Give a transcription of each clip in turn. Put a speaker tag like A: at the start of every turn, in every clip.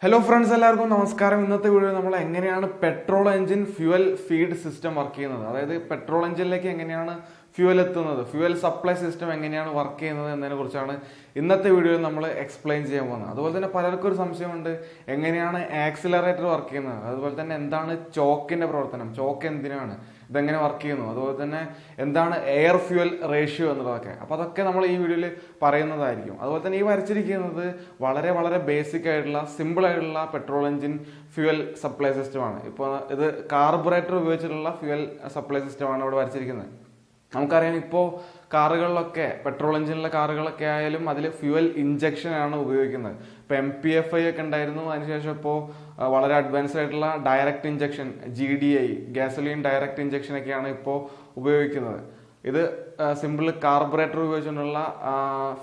A: Hello friends, എല്ലാവർക്കും നമസ്കാരം. ഇന്നത്തെ വീഡിയോ നമ്മൾ എങ്ങനെയാണ് petrol engine fuel feed system work ചെയ്യുന്നത്, അതായത് പെട്രോൾ എഞ്ചിനിലേക്ക് എങ്ങനെയാണ് ഫ്യൂവൽ എത്തുന്നത്, ഫ്യൂവൽ സപ്ലൈ സിസ്റ്റം എങ്ങനെയാണ് വർക്ക് ചെയ്യുന്നത് എന്നതിനെ കുറിച്ചാണ് ഇന്നത്തെ വീഡിയോയിൽ നമ്മൾ എക്സ്പ്ലെയിൻ ചെയ്യാൻ പോകുന്നത്. അതുപോലെ തന്നെ പലർക്കും ഒരു സംശയമുണ്ട്, എങ്ങനെയാണ് ആക്സിലറേറ്റർ വർക്ക് ചെയ്യുന്നത്, അതുപോലെ തന്നെ എന്താണ് ചോക്കിന്റെ പ്രവർത്തനം, ചോക്ക് എന്തിനാണ്, ഇതെങ്ങനെ വർക്ക് ചെയ്യുന്നു, അതുപോലെ തന്നെ എന്താണ് എയർ ഫ്യൂവൽ റേഷ്യോ എന്നുള്ളതൊക്കെ. അപ്പോൾ അതൊക്കെ നമ്മൾ ഈ വീഡിയോയിൽ പറയുന്നതായിരിക്കും. അതുപോലെ തന്നെ ഈ വരച്ചിരിക്കുന്നത് വളരെ വളരെ ബേസിക് ആയിട്ടുള്ള സിമ്പിൾ ആയിട്ടുള്ള പെട്രോൾ എഞ്ചിൻ ഫ്യൂവൽ സപ്ലൈ സിസ്റ്റമാണ്. ഇപ്പോൾ ഇത് കാർബറേറ്റർ ഉപയോഗിച്ചിട്ടുള്ള ഫ്യൂവൽ സപ്ലൈ സിസ്റ്റമാണ് ഇവിടെ വരച്ചിരിക്കുന്നത്. നമുക്കറിയാം, ഇപ്പോൾ കാറുകളിലൊക്കെ പെട്രോൾ എഞ്ചിനുള്ള കാറുകളൊക്കെ ആയാലും അതിൽ ഫ്യൂവൽ ഇഞ്ചക്ഷൻ ആണ് ഉപയോഗിക്കുന്നത്. ഇപ്പോൾ MPFI ഒക്കെ ഉണ്ടായിരുന്നു, അതിനുശേഷം ഇപ്പോൾ വളരെ അഡ്വാൻസ്ഡ് ആയിട്ടുള്ള direct injection GDI gasoline direct injection ഒക്കെയാണ് ഇപ്പോൾ ഉപയോഗിക്കുന്നത്. ഇത് സിമ്പിൾ കാർബറേറ്റർ ഉപയോഗിച്ചുകൊണ്ടുള്ള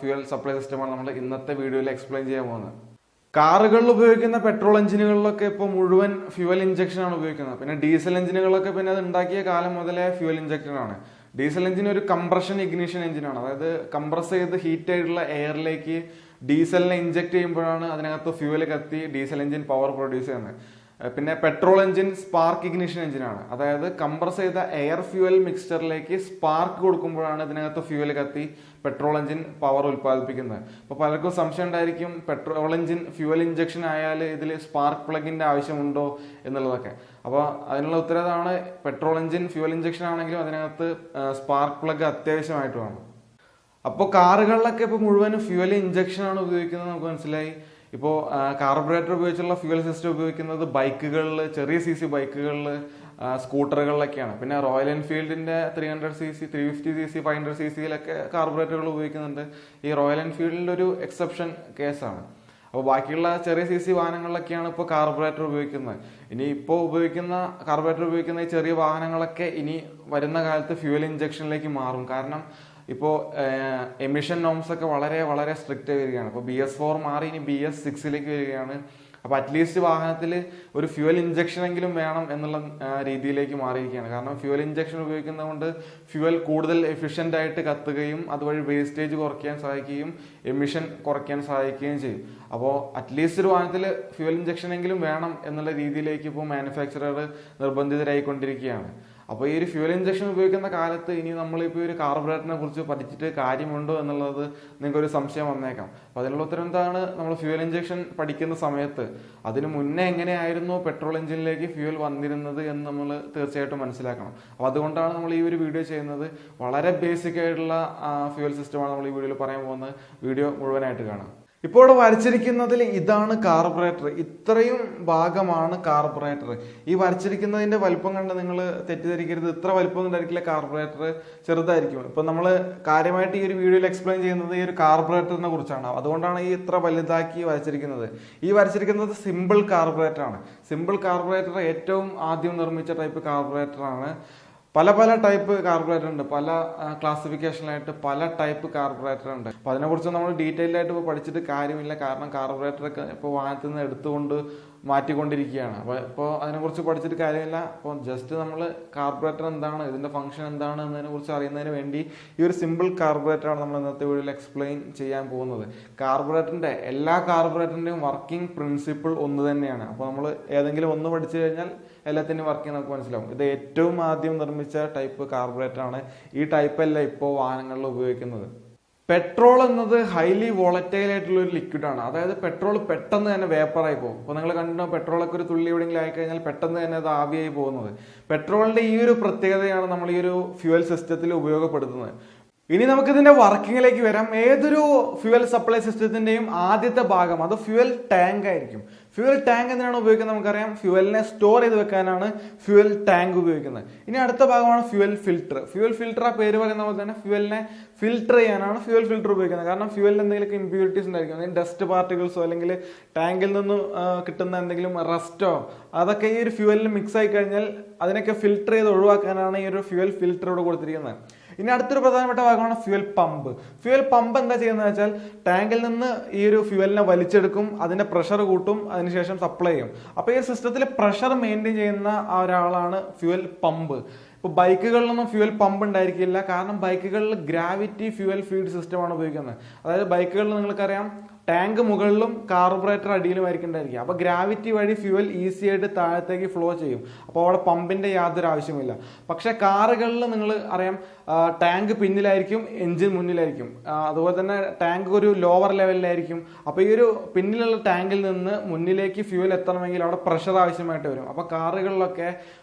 A: ഫ്യൂവൽ സപ്ലൈ സിസ്റ്റമാണ് നമ്മൾ ഇന്നത്തെ വീഡിയോയിൽ എക്സ്പ്ലെയിൻ ചെയ്യാൻ പോകുന്നത്. കാറുകളിൽ ഉപയോഗിക്കുന്ന പെട്രോൾ എഞ്ചിനുകളിലൊക്കെ ഇപ്പോൾ മുഴുവൻ ഫ്യൂവൽ ഇഞ്ചക്ഷൻ ആണ് ഉപയോഗിക്കുന്നത്. പിന്നെ ഡീസൽ എഞ്ചിനുകളൊക്കെ പിന്നെ അത് ഉണ്ടാക്കിയ കാലം മുതലേ ഫ്യൂവൽ ഇഞ്ചക്ഷൻ ആണ്. ഡീസൽ എഞ്ചിൻ ഒരു കംപ്രഷൻ ഇഗ്നിഷൻ എഞ്ചിനാണ്, അതായത് കംപ്രസ് ചെയ്ത് ഹീറ്റ് ആയിട്ടുള്ള എയറിലേക്ക് ഡീസലിനെ ഇഞ്ചക്ട് ചെയ്യുമ്പോഴാണ് അതിനകത്ത് ഫ്യൂവൽ കത്തി ഡീസൽ എഞ്ചിൻ പവർ പ്രൊഡ്യൂസ് ചെയ്യുന്നത്. പിന്നെ പെട്രോൾ എഞ്ചിൻ സ്പാർക്ക് ഇഗ്നിഷൻ എഞ്ചിനാണ്, അതായത് കംപ്രസ് ചെയ്ത എയർ ഫ്യൂവൽ മിക്സ്ചറിലേക്ക് സ്പാർക്ക് കൊടുക്കുമ്പോഴാണ് ഇതിനകത്ത് ഫ്യൂവൽ കത്തി പെട്രോൾ എഞ്ചിൻ പവർ ഉൽപ്പാദിപ്പിക്കുന്നത്. അപ്പോൾ പലർക്കും സംശയം ഉണ്ടായിരിക്കും, പെട്രോൾ എഞ്ചിൻ ഫ്യൂവൽ ഇഞ്ചക്ഷൻ ആയാൽ ഇതിൽ സ്പാർക്ക് പ്ലഗിന്റെ ആവശ്യമുണ്ടോ എന്നുള്ളതൊക്കെ. അപ്പോൾ അതിനുള്ള ഉത്തരവാണ്, പെട്രോൾ എഞ്ചിൻ ഫ്യൂവൽ ഇഞ്ചക്ഷൻ ആണെങ്കിലും അതിനകത്ത് സ്പാർക്ക് പ്ലഗ് അത്യാവശ്യമായിട്ട് വേണം. അപ്പോൾ കാറുകളിലൊക്കെ ഇപ്പോൾ മുഴുവൻ ഫ്യൂവൽ ഇഞ്ചക്ഷൻ ആണ് ഉപയോഗിക്കുന്നത്, നമുക്ക് മനസ്സിലായി. ഇപ്പോൾ കാർബറേറ്റർ ഉപയോഗിച്ചുള്ള ഫ്യൂവൽ സിസ്റ്റം ഉപയോഗിക്കുന്നത് ബൈക്കുകളിൽ, ചെറിയ CC ബൈക്കുകളിൽ, സ്കൂട്ടറുകളിലൊക്കെയാണ്. പിന്നെ റോയൽ എൻഫീൽഡിന്റെ 300cc 350cc 500cc കാർബറേറ്ററുകൾ ഉപയോഗിക്കുന്നുണ്ട്. ഈ റോയൽ എൻഫീൽഡിന്റെ ഒരു എക്സെപ്ഷൻ കേസാണ്. അപ്പോൾ ബാക്കിയുള്ള ചെറിയ CC വാഹനങ്ങളിലൊക്കെയാണ് ഇപ്പോൾ കാർബറേറ്റർ ഉപയോഗിക്കുന്നത്. ഇനി ഇപ്പോൾ ഉപയോഗിക്കുന്ന കാർബറേറ്റർ ഉപയോഗിക്കുന്ന ഈ ചെറിയ വാഹനങ്ങളൊക്കെ ഇനി വരുന്ന കാലത്ത് ഫ്യൂവൽ ഇഞ്ചക്ഷനിലേക്ക് മാറും. കാരണം ഇപ്പോൾ എമിഷൻ നോംസ് ഒക്കെ വളരെ വളരെ സ്ട്രിക്റ്റ് വരികയാണ്. ഇപ്പോൾ BS4 മാറി ഇനി BS6 വരികയാണ്. അപ്പോൾ അറ്റ്ലീസ്റ്റ് വാഹനത്തിൽ ഒരു ഫ്യൂവൽ ഇഞ്ചക്ഷൻ എങ്കിലും വേണം എന്നുള്ള രീതിയിലേക്ക് മാറിയിരിക്കുകയാണ്. കാരണം ഫ്യൂവൽ ഇഞ്ചക്ഷൻ ഉപയോഗിക്കുന്നത് കൊണ്ട് ഫ്യൂവൽ കൂടുതൽ എഫിഷ്യൻ്റ് ആയിട്ട് കത്തുകയും അതുവഴി വേസ്റ്റേജ് കുറയ്ക്കാൻ സഹായിക്കുകയും എമിഷൻ കുറയ്ക്കാൻ സഹായിക്കുകയും ചെയ്യും. അപ്പോൾ അറ്റ്ലീസ്റ്റ് ഒരു വാഹനത്തിൽ ഫ്യൂവൽ ഇഞ്ചക്ഷൻ എങ്കിലും വേണം എന്നുള്ള രീതിയിലേക്ക് ഇപ്പോൾ മാനുഫാക്ചറർ നിർബന്ധിതരായിക്കൊണ്ടിരിക്കുകയാണ്. അപ്പോൾ ഈ ഒരു ഫ്യൂവൽ ഇഞ്ചക്ഷൻ ഉപയോഗിക്കുന്ന കാലത്ത് ഇനി നമ്മളിപ്പോൾ ഒരു കാർബറേറ്ററിനെ കുറിച്ച് പഠിച്ചിട്ട് കാര്യമുണ്ടോ എന്നുള്ളത് നിങ്ങൾക്കൊരു സംശയം വന്നേക്കാം. അപ്പോൾ അതിനുള്ള ഉത്തരം എന്താണ്, നമ്മൾ ഫ്യൂവൽ ഇഞ്ചക്ഷൻ പഠിക്കുന്ന സമയത്ത് അതിന് മുന്നേ എങ്ങനെയായിരുന്നു പെട്രോൾ എഞ്ചിനിലേക്ക് ഫ്യൂവൽ വന്നിരുന്നത് എന്ന് നമ്മൾ തീർച്ചയായിട്ടും മനസ്സിലാക്കണം. അപ്പോൾ അതുകൊണ്ടാണ് നമ്മൾ ഈ ഒരു വീഡിയോ ചെയ്യുന്നത്. വളരെ ബേസിക് ആയിട്ടുള്ള ഫ്യൂവൽ സിസ്റ്റമാണ് നമ്മൾ ഈ വീഡിയോയിൽ പറയാൻ പോകുന്നത്. വീഡിയോ മുഴുവനായിട്ട് കാണാം. ഇപ്പോൾ ഇവിടെ വരച്ചിരിക്കുന്നതിൽ ഇതാണ് കാർബറേറ്റർ, ഇത്രയും ഭാഗമാണ് കാർബറേറ്റർ. ഈ വരച്ചിരിക്കുന്നതിന്റെ വലിപ്പം കണ്ട് നിങ്ങൾ തെറ്റിദ്ധരിക്കരുത്, ഇത്ര വലിപ്പം ഉണ്ടായിരിക്കില്ല, കാർബറേറ്റർ ചെറുതായിരിക്കും. ഇപ്പൊ നമ്മൾ കാര്യമായിട്ട് ഈ ഒരു വീഡിയോയിൽ എക്സ്പ്ലെയിൻ ചെയ്യുന്നത് ഈ ഒരു കാർബറേറ്ററിനെ കുറിച്ചാണ്. അതുകൊണ്ടാണ് ഈ ഇത്ര വലുതാക്കി വരച്ചിരിക്കുന്നത്. ഈ വരച്ചിരിക്കുന്നത് സിമ്പിൾ കാർബറേറ്റർ ആണ്. സിമ്പിൾ കാർബറേറ്റർ ഏറ്റവും ആദ്യം നിർമ്മിച്ച ടൈപ്പ് കാർബറേറ്റർ ആണ്. പല പല ടൈപ്പ് കാർബറേറ്റർ ഉണ്ട്, പല ക്ലാസിഫിക്കേഷനിലായിട്ട് പല ടൈപ്പ് കാർബറേറ്റർ ഉണ്ട്. അപ്പൊ അതിനെക്കുറിച്ച് നമ്മൾ ഡീറ്റെയിൽ ആയിട്ട് ഇപ്പോൾ പഠിച്ചിട്ട് കാര്യമില്ല. കാരണം കാർബറേറ്റർ ഒക്കെ ഇപ്പോൾ വാഹനത്തിൽ നിന്ന് എടുത്തുകൊണ്ട് മാറ്റിക്കൊണ്ടിരിക്കുകയാണ്. അപ്പോൾ ഇപ്പോൾ അതിനെക്കുറിച്ച് പഠിച്ചിട്ട് കാര്യമില്ല. അപ്പോൾ ജസ്റ്റ് നമ്മൾ കാർബറേറ്റർ എന്താണ്, ഇതിന്റെ ഫംഗ്ഷൻ എന്താണ് എന്നതിനെ കുറിച്ച് അറിയുന്നതിന് വേണ്ടി ഈ ഒരു സിമ്പിൾ കാർബറേറ്ററാണ് നമ്മൾ ഇന്നത്തെ വീഡിയോയിൽ എക്സ്പ്ലെയിൻ ചെയ്യാൻ പോകുന്നത്. കാർബറേറ്ററിന്റെ എല്ലാ കാർബറേറ്ററിന്റെയും വർക്കിംഗ് പ്രിൻസിപ്പിൾ ഒന്ന് തന്നെയാണ്. അപ്പോൾ നമ്മൾ ഏതെങ്കിലും ഒന്ന് പഠിച്ചു കഴിഞ്ഞാൽ എല്ലാത്തിൻ്റെയും വർക്കിംഗ് നമുക്ക് മനസ്സിലാവും. ഇത് ഏറ്റവും ആദ്യം നിർമ്മിച്ച ടൈപ്പ് കാർബറേറ്റർ ആണ്. ഈ ടൈപ്പ് അല്ല ഇപ്പോൾ വാഹനങ്ങളിൽ ഉപയോഗിക്കുന്നത്. പെട്രോൾ എന്നത് ഹൈലി വോളറ്റൈൽ ആയിട്ടുള്ള ഒരു ലിക്വിഡ് ആണ്. അതായത് പെട്രോൾ പെട്ടെന്ന് തന്നെ വേപ്പറായി പോകും. അപ്പോൾ നിങ്ങൾ കണ്ടോ, പെട്രോളൊക്കെ ഒരു തുള്ളി എവിടെയെങ്കിലും ആയിക്കഴിഞ്ഞാൽ പെട്ടെന്ന് തന്നെ അത് ആവിയായി പോകുന്നത്. പെട്രോളിന്റെ ഈ ഒരു പ്രത്യേകതയാണ് നമ്മൾ ഈ ഒരു ഫ്യൂവൽ സിസ്റ്റത്തിൽ ഉപയോഗപ്പെടുത്തുന്നത്. ഇനി നമുക്ക് ഇതിന്റെ വർക്കിങ്ങിലേക്ക് വരാം. ഏതൊരു ഫ്യൂവൽ സപ്ലൈ സിസ്റ്റത്തിന്റെയും ആദ്യത്തെ ഭാഗം അത് ഫ്യൂവൽ ടാങ്ക് ആയിരിക്കും. ഫ്യൂവൽ ടാങ്ക് എന്തിനാണ് ഉപയോഗിക്കുന്നത് നമുക്കറിയാം, ഫ്യൂവലിനെ സ്റ്റോർ ചെയ്ത് വെക്കാനാണ് ഫ്യൂവൽ ടാങ്ക് ഉപയോഗിക്കുന്നത്. ഇനി അടുത്ത ഭാഗമാണ് ഫ്യൂവൽ ഫിൽട്ടർ. ഫ്യൂവൽ ഫിൽട്ടർ ആ പേര് പറയുന്ന പോലെ തന്നെ ഫ്യൂവലിനെ ഫിൽട്ടർ ചെയ്യാനാണ് ഫ്യൂവൽ ഫിൽട്ടർ ഉപയോഗിക്കുന്നത്. കാരണം ഫ്യൂവലിൽ എന്തെങ്കിലും ഇമ്പ്യൂരിറ്റീസ് ഉണ്ടായിരിക്കും, ഡസ്റ്റ് പാർട്ടിക്കിൾസോ അല്ലെങ്കിൽ ടാങ്കിൽ നിന്ന് കിട്ടുന്ന എന്തെങ്കിലും റസ്റ്റോ അതൊക്കെ ഈ ഒരു ഫ്യൂവലിൽ മിക്സ് ആയി കഴിഞ്ഞാൽ അതിനൊക്കെ ഫിൽട്ടർ ചെയ്ത് ഒഴിവാക്കാനാണ് ഈ ഒരു ഫ്യൂവൽ ഫിൽട്ടർ ഇവിടെ കൊടുത്തിരിക്കുന്നത്. ഇനി അടുത്തൊരു പ്രധാനപ്പെട്ട ഭാഗമാണ് ഫ്യൂവൽ പമ്പ്. ഫ്യൂവൽ പമ്പ് എന്താ ചെയ്യുന്നത് വെച്ചാൽ ടാങ്കിൽ നിന്ന് ഈ ഒരു ഫ്യൂവലിനെ വലിച്ചെടുക്കും, അതിന്റെ പ്രഷർ കൂട്ടും, അതിനുശേഷം സപ്ലൈ ചെയ്യും. അപ്പോൾ ഈ സിസ്റ്റത്തിൽ പ്രഷർ മെയിൻറ്റെയിൻ ചെയ്യുന്ന ഒരാളാണ് ഫ്യൂവൽ പമ്പ്. ഇപ്പോൾ ബൈക്കുകളിലൊന്നും ഫ്യൂവൽ പമ്പ് ഉണ്ടായിരിക്കില്ല. കാരണം ബൈക്കുകളിൽ ഗ്രാവിറ്റി ഫ്യൂവൽ ഫീഡ് സിസ്റ്റമാണ് ഉപയോഗിക്കുന്നത്. അതായത് ബൈക്കുകളിൽ നിങ്ങൾക്കറിയാം ടാങ്ക് മുകളിലും കാർബറേറ്റർ അടിയിലുമായിരിക്കും ഉണ്ടായിരിക്കുക. അപ്പോൾ ഗ്രാവിറ്റി വഴി ഫ്യൂവൽ ഈസി ആയിട്ട് താഴത്തേക്ക് ഫ്ലോ ചെയ്യും. അപ്പോൾ അവിടെ പമ്പിന്റെ യാതൊരു ആവശ്യമില്ല. പക്ഷെ കാറുകളിൽ നിങ്ങൾ അറിയാം, ടാങ്ക് പിന്നിലായിരിക്കും, എഞ്ചിൻ മുന്നിലായിരിക്കും. അതുപോലെ തന്നെ ടാങ്ക് ഒരു ലോവർ ലെവലിലായിരിക്കും. അപ്പോൾ ഈ ഒരു പിന്നിലുള്ള ടാങ്കിൽ നിന്ന് മുന്നിലേക്ക് ഫ്യൂവൽ എത്തണമെങ്കിൽ അവിടെ പ്രഷർ ആവശ്യമായിട്ട് വരും. അപ്പോൾ കാറുകളിലൊക്കെ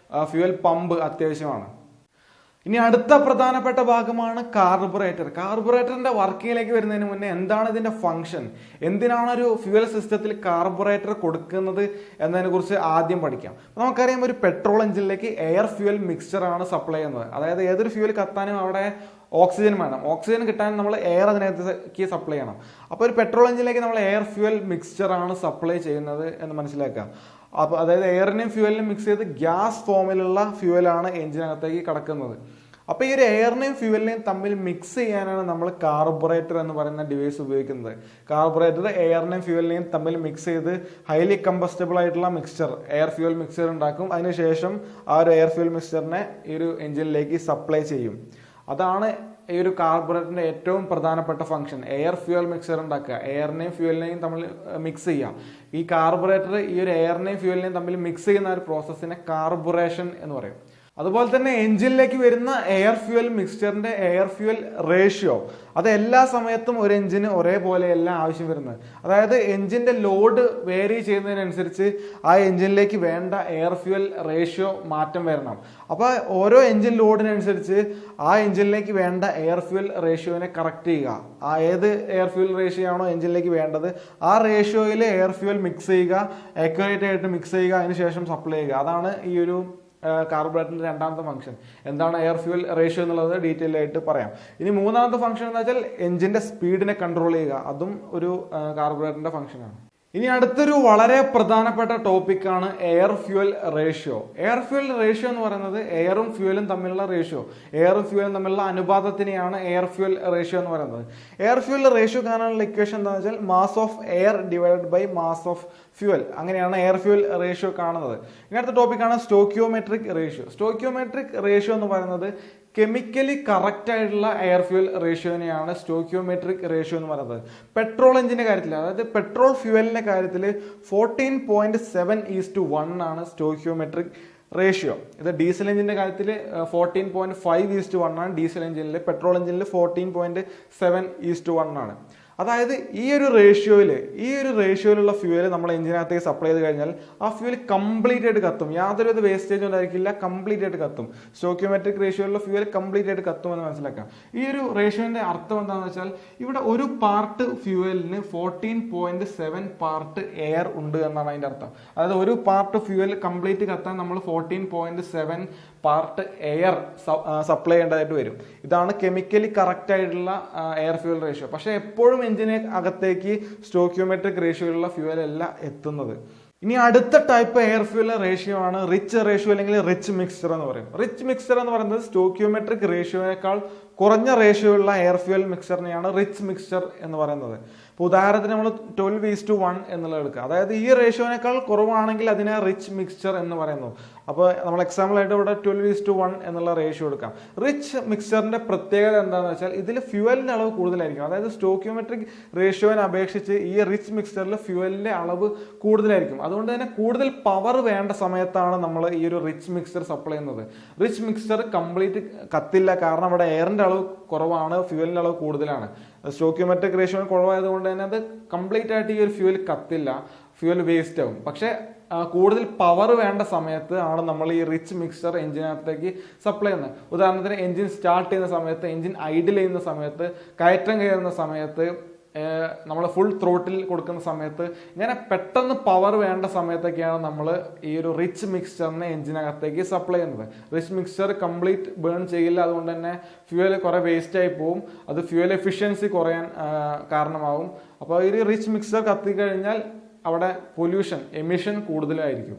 A: ഫ്യൂവൽ പമ്പ് അത്യാവശ്യമാണ്. ഇനി അടുത്ത പ്രധാനപ്പെട്ട ഭാഗമാണ് കാർബറേറ്റർ. കാർബറേറ്ററിന്റെ വർക്കിങ്ങിലേക്ക് വരുന്നതിന് മുന്നേ എന്താണ് ഇതിന്റെ ഫംഗ്ഷൻ, എന്തിനാണ് ഒരു ഫ്യൂവൽ സിസ്റ്റത്തിൽ കാർബറേറ്റർ കൊടുക്കുന്നത് എന്നതിനെ കുറിച്ച് ആദ്യം പഠിക്കാം. നമുക്കറിയാം, ഒരു പെട്രോൾ എഞ്ചിനിലേക്ക് എയർ ഫ്യൂവൽ മിക്സ്ചർ ആണ് സപ്ലൈ ചെയ്യുന്നത്. അതായത് ഏതൊരു ഫ്യൂവൽ കത്താനും അവിടെ ഓക്സിജൻ വേണം. ഓക്സിജൻ കിട്ടാൻ നമ്മൾ എയർ അതിനകത്തേക്ക് സപ്ലൈ ചെയ്യണം. അപ്പോൾ ഒരു പെട്രോൾ എഞ്ചിനിലേക്ക് നമ്മൾ എയർ ഫ്യൂവൽ മിക്സ്ചർ ആണ് സപ്ലൈ ചെയ്യുന്നത് എന്ന് മനസ്സിലാക്കുക. അപ്പോൾ അതായത് എയറിനെയും ഫ്യൂവലിനെയും മിക്സ് ചെയ്ത് ഗ്യാസ് ഫോമിലുള്ള ഫ്യൂവലാണ് എഞ്ചിനകത്തേക്ക് കടക്കുന്നത്. അപ്പോൾ ഈ ഒരു എയറിനെയും ഫ്യൂവലിനെയും തമ്മിൽ മിക്സ് ചെയ്യാനാണ് നമ്മൾ കാർബറേറ്റർ എന്ന് പറയുന്ന ഡിവൈസ് ഉപയോഗിക്കുന്നത്. കാർബറേറ്റർ എയറിനെയും ഫ്യൂവലിനെയും തമ്മിൽ മിക്സ് ചെയ്ത് ഹൈലി കമ്പസ്റ്റബിൾ ആയിട്ടുള്ള മിക്സ്ചർ, എയർ ഫ്യൂവൽ മിക്സ്ചർ ഉണ്ടാക്കും. അതിനുശേഷം ആ ഒരു എയർ ഫ്യൂവൽ മിക്സ്ചറിനെ ഈ ഒരു എഞ്ചിനിലേക്ക് സപ്ലൈ ചെയ്യും. അതാണ് ഈ ഒരു കാർബറേറ്ററിന്റെ ഏറ്റവും പ്രധാനപ്പെട്ട ഫംഗ്ഷൻ. എയർ ഫ്യൂവൽ മിക്സ്ചർ ഉണ്ടാക്കുക, എയറിനെയും ഫ്യൂവലിനെയും തമ്മിൽ മിക്സ് ചെയ്യുക. ഈ കാർബറേറ്റർ ഈ ഒരു എയറിനെയും ഫ്യൂവലിനെയും തമ്മിൽ മിക്സ് ചെയ്യുന്ന ഒരു പ്രോസസ്സിനെ കാർബുറേഷൻ എന്ന് പറയും. അതുപോലെ തന്നെ എഞ്ചിനിലേക്ക് വരുന്ന എയർ ഫ്യൂവൽ മിക്സ്ചറിന്റെ എയർ ഫ്യൂവൽ റേഷ്യോ അത് എല്ലാ സമയത്തും ഒരു എഞ്ചിന് ഒരേപോലെയല്ല ആവശ്യം വരുന്നത്. അതായത് എഞ്ചിന്റെ ലോഡ് വേരി ചെയ്യുന്നതിനനുസരിച്ച് ആ എഞ്ചിനിലേക്ക് വേണ്ട എയർ ഫ്യൂവൽ റേഷ്യോ മാറ്റം വരണം. അപ്പോൾ ഓരോ എഞ്ചിൻ ലോഡിനനുസരിച്ച് ആ എഞ്ചിനിലേക്ക് വേണ്ട എയർ ഫ്യൂവൽ റേഷ്യോനെ കറക്റ്റ് ചെയ്യുക. ആ ഏത് എയർ ഫ്യൂവൽ റേഷ്യോ ആണോ എഞ്ചിനിലേക്ക് വേണ്ടത് ആ റേഷ്യോയിൽ എയർ ഫ്യൂവൽ മിക്സ് ചെയ്യുക, ആക്യുറേറ്റ് ആയിട്ട് മിക്സ് ചെയ്യുക, അതിനുശേഷം സപ്ലൈ ചെയ്യുക. അതാണ് ഈ ഒരു കാർബറേറ്ററിന്റെ രണ്ടാമത്തെ ഫംഗ്ഷൻ. എന്താണ് എയർ ഫ്യൂവൽ റേഷ്യോ എന്നുള്ളത് ഡീറ്റെയിൽ ആയിട്ട് പറയാം. ഇനി മൂന്നാമത്തെ ഫംഗ്ഷൻ എന്ന് വെച്ചാൽ എഞ്ചിന്റെ സ്പീഡിനെ കൺട്രോൾ ചെയ്യുക. അതും ഒരു കാർബറേറ്ററിന്റെ ഫംഗ്ഷനാണ്. ഇനി അടുത്തൊരു വളരെ പ്രധാനപ്പെട്ട ടോപ്പിക്കാണ് air fuel ratio. Air fuel ratio എന്ന് പറയുന്നത് എയറും ഫ്യൂവലും തമ്മിലുള്ള റേഷ്യോ, എയറും ഫ്യൂവലും തമ്മിലുള്ള അനുപാതത്തിനെയാണ് എയർ ഫ്യൂവൽ റേഷ്യോ എന്ന് പറയുന്നത്. എയർ ഫ്യൂവൽ റേഷ്യോ കാണാനുള്ള ഇക്വേഷൻ എന്താണെന്ന് വെച്ചാൽ mass of air divided by mass of fuel. അങ്ങനെയാണ് എയർ ഫ്യൂവൽ റേഷ്യോ കാണുന്നത്. ഇനി അടുത്ത ടോപ്പിക്കാണ് സ്റ്റോക്കിയോമെട്രിക് റേഷ്യോ. സ്റ്റോക്കിയോമെട്രിക് റേഷ്യോ എന്ന് പറയുന്നത് കെമിക്കലി കറക്റ്റ് ആയിട്ടുള്ള എയർ ഫ്യൂവൽ റേഷ്യോനെയാണ് സ്റ്റോക്കിയോമെട്രിക് റേഷ്യോ എന്ന് പറയുന്നത്. പെട്രോൾ എഞ്ചിന്റെ കാര്യത്തിൽ, അതായത് പെട്രോൾ ഫ്യൂവലിന്റെ കാര്യത്തിൽ 14.7:1 ആണ് സ്റ്റോക്കിയോമെട്രിക് റേഷ്യോ. ഇത് ഡീസൽ എഞ്ചിന്റെ കാര്യത്തിൽ 14.5:1 ആണ് ഡീസൽ എഞ്ചിനിൽ. പെട്രോൾ എഞ്ചിനിൽ 14.7:1 ആണ്. അതായത് ഈ ഒരു റേഷ്യോയിലുള്ള ഫ്യൂവൽ നമ്മൾ എഞ്ചിനകത്തേക്ക് സപ്ലൈ ചെയ്ത് കഴിഞ്ഞാൽ ആ ഫ്യൂവൽ കംപ്ലീറ്റ് ആയിട്ട് കത്തും. യാതൊരു വേസ്റ്റേജും ഉണ്ടായിരിക്കില്ല, കംപ്ലീറ്റ് ആയിട്ട് കത്തും. സ്റ്റോക്കിയോമെട്രിക് റേഷ്യോയിലുള്ള ഫ്യൂവൽ കംപ്ലീറ്റ് ആയിട്ട് കത്തും എന്ന് മനസ്സിലാക്കാം. ഈ ഒരു റേഷ്യോന്റെ അർത്ഥം എന്താണെന്ന് വെച്ചാൽ ഇവിടെ ഒരു പാർട്ട് ഫ്യൂവലിന് 14.7 പാർട്ട് എയർ ഉണ്ട് എന്നാണ് അതിന്റെ അർത്ഥം. അതായത് ഒരു പാർട്ട് ഫ്യൂവൽ കംപ്ലീറ്റ് കത്താൻ നമ്മൾ 14.7 പാർട്ട് എയർ സപ്ലൈ ചെയ്യേണ്ടതായിട്ട് വരും. ഇതാണ് കെമിക്കലി കറക്റ്റ് ആയിട്ടുള്ള എയർ ഫ്യൂവൽ റേഷ്യോ. പക്ഷെ എപ്പോഴും എഞ്ചിന് അകത്തേക്ക് സ്റ്റോക്കിയോമെട്രിക് റേഷ്യോയിലുള്ള ഫ്യൂവൽ അല്ല എത്തുന്നത്. ഇനി അടുത്ത ടൈപ്പ് എയർ ഫ്യൂവൽ റേഷ്യോ ആണ് റിച്ച് റേഷ്യോ അല്ലെങ്കിൽ റിച്ച് മിക്സ്ചർ എന്ന് പറയും. റിച്ച് മിക്സ്ചർ എന്ന് പറയുന്നത് സ്റ്റോക്കിയോമെട്രിക് റേഷ്യോയേക്കാൾ കുറഞ്ഞ റേഷ്യോ ഉള്ള എയർ ഫ്യൂവൽ മിക്സ്ചറിനെയാണ് റിച്ച് മിക്സ്ചർ എന്ന് പറയുന്നത്. ഇപ്പോൾ ഉദാഹരണത്തിന് നമ്മൾ 12:1 എന്നുള്ളത് എടുക്കുക. അതായത് ഈ റേഷ്യോനേക്കാൾ കുറവാണെങ്കിൽ അതിനെ റിച്ച് മിക്സ്ചർ എന്ന് പറയുന്നു. അപ്പോൾ നമ്മൾ എക്സാമ്പിൾ ആയിട്ട് ഇവിടെ 12:1 എന്നുള്ള റേഷ്യോ എടുക്കാം. റിച്ച് മിക്സ്ചറിന്റെ പ്രത്യേകത എന്താണെന്ന് വെച്ചാൽ ഇതിൽ ഫ്യൂവലിന്റെ അളവ് കൂടുതലായിരിക്കും. അതായത് സ്റ്റോക്കിയോമെട്രിക് റേഷ്യോനെ അപേക്ഷിച്ച് ഈ റിച്ച് മിക്സ്ചറിൽ ഫ്യൂവലിന്റെ അളവ് കൂടുതലായിരിക്കും. അതുകൊണ്ട് തന്നെ കൂടുതൽ പവർ വേണ്ട സമയത്താണ് നമ്മൾ ഈ ഒരു റിച്ച് മിക്സ്ചർ സപ്ലൈ ചെയ്യുന്നത്. റിച്ച് മിക്സ്ചർ കംപ്ലീറ്റ് കത്തില്ല, കാരണം അവിടെ എയറിന്റെ അളവ് കുറവാണ്, ഫ്യൂവലിന്റെ അളവ് കൂടുതലാണ്. സ്റ്റോക്കിയോമെട്രിക് റേഷ്യോ കുറവായതുകൊണ്ട് തന്നെ അത് കംപ്ലീറ്റ് ആയിട്ട് ഈ ഒരു ഫ്യൂവൽ കത്തില്ല, ഫ്യൂവൽ വേസ്റ്റ് ആവും. പക്ഷെ കൂടുതൽ പവർ വേണ്ട സമയത്ത് ആണ് നമ്മൾ ഈ റിച്ച് മിക്സ്ചർ എഞ്ചിനകത്തേക്ക് സപ്ലൈ ചെയ്യുന്നത്. ഉദാഹരണത്തിന് എഞ്ചിൻ സ്റ്റാർട്ട് ചെയ്യുന്ന സമയത്ത്, എഞ്ചിൻ ഐഡിൽ ചെയ്യുന്ന സമയത്ത്, കയറ്റം കയറുന്ന സമയത്ത്, നമ്മൾ ഫുൾ ത്രോട്ടിൽ കൊടുക്കുന്ന സമയത്ത്, ഇങ്ങനെ പെട്ടെന്ന് പവർ വേണ്ട സമയത്തൊക്കെയാണ് നമ്മൾ ഈ ഒരു റിച്ച് മിക്സ്ചറിനെ എഞ്ചിനകത്തേക്ക് സപ്ലൈ ചെയ്യുന്നത്. റിച്ച് മിക്സ്ചർ കംപ്ലീറ്റ് ബേൺ ചെയ്യില്ല, അതുകൊണ്ട് തന്നെ ഫ്യൂവൽ കുറെ വേസ്റ്റ് ആയി പോവും. അത് ഫ്യൂവൽ എഫിഷ്യൻസി കുറയാൻ കാരണമാവും. അപ്പോൾ ഈ റിച്ച് മിക്സ്ചർ കത്തിക്കഴിഞ്ഞാൽ അവിടെ പൊല്യൂഷൻ, എമിഷൻ കൂടുതലായിരിക്കും.